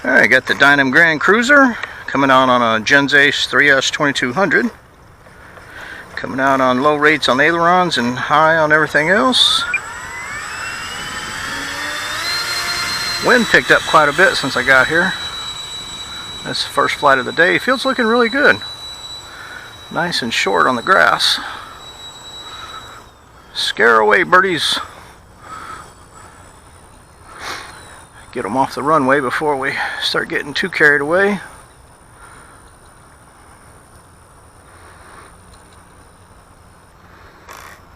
Alright, got the Dynam Grand Cruiser coming out on a Genzace 3S 2200. Coming out on low rates on ailerons and high on everything else. Wind picked up quite a bit since I got here. This is the first flight of the day. Field's looking really good. Nice and short on the grass. Scare away, birdies. Get them off the runway before we start getting too carried away.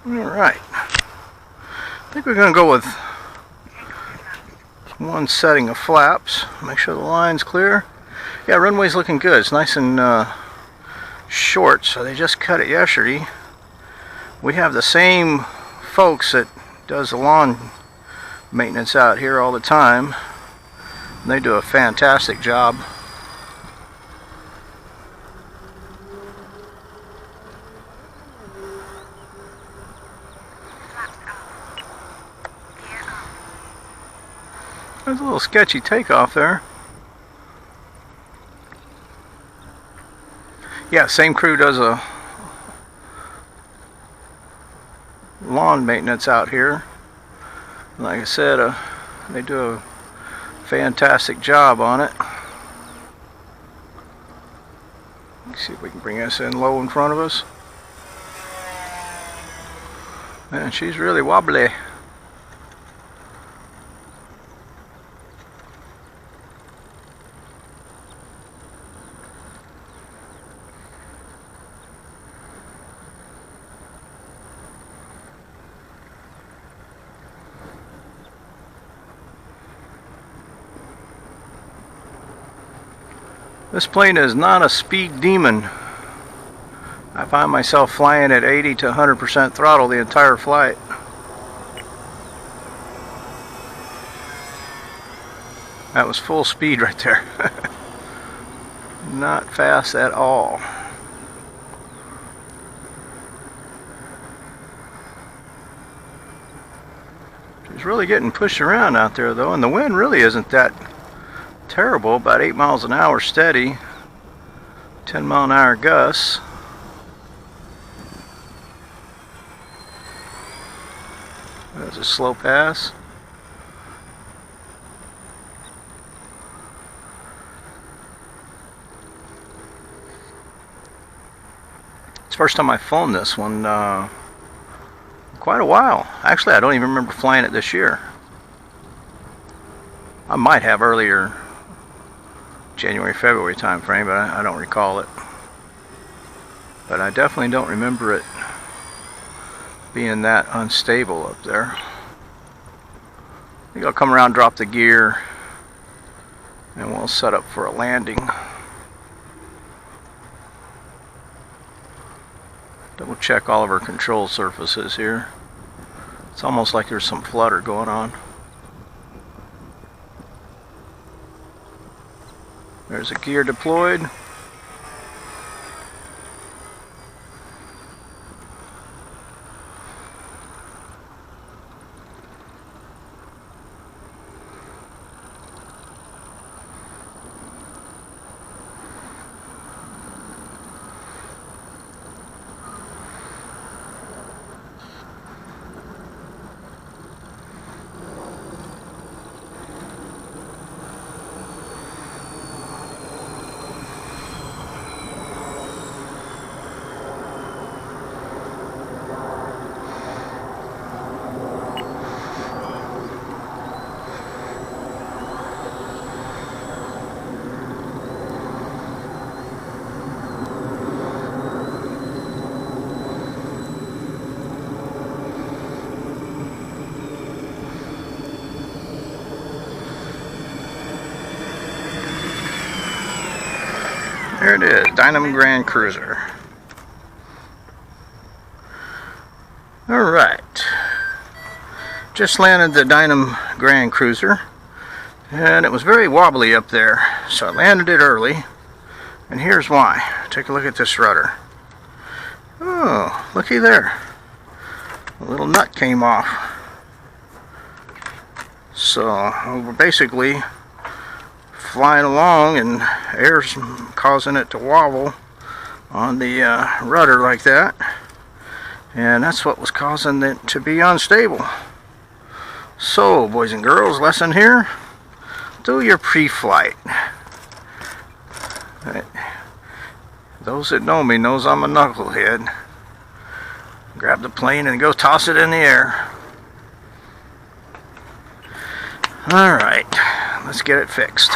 Alright. I think we're going to go with one setting of flaps. Make sure the line's clear. Yeah, runway's looking good. It's nice and short, so they just cut it yesterday. We have the same folks that does the lawn maintenance out here all the time. They do a fantastic job. There's a little sketchy takeoff there. Yeah, same crew does a lawn maintenance out here. Like I said, they do a fantastic job on it. Let's see if we can bring this in low in front of us. Man, she's really wobbly. This plane is not a speed demon. I find myself flying at 80 to 100% throttle the entire flight. That was full speed right there. Not fast at all. She's really getting pushed around out there though, and the wind really isn't that terrible, about 8 miles an hour steady, 10 mile an hour gusts. There's a slow pass. It's the first time I've flown this one quite a while. Actually, I don't even remember flying it this year. I might have earlier, January, February time frame, but I don't recall it. But I definitely don't remember it being that unstable up there. I think I'll come around, drop the gear, and we'll set up for a landing. Double check all of our control surfaces here. It's almost like there's some flutter going on. There's a gear deployed. There it is, Dynam Grand Cruiser. Alright. Just landed the Dynam Grand Cruiser, and it was very wobbly up there, so I landed it early, and here's why. Take a look at this rudder. Oh, looky there. A little nut came off. So we're basically flying along and air's causing it to wobble on the rudder like that, and that's what was causing it to be unstable. So, boys and girls, lesson here: do your pre-flight. Those that know me knows I'm a knucklehead. Grab the plane and go toss it in the air. Alright, let's get it fixed.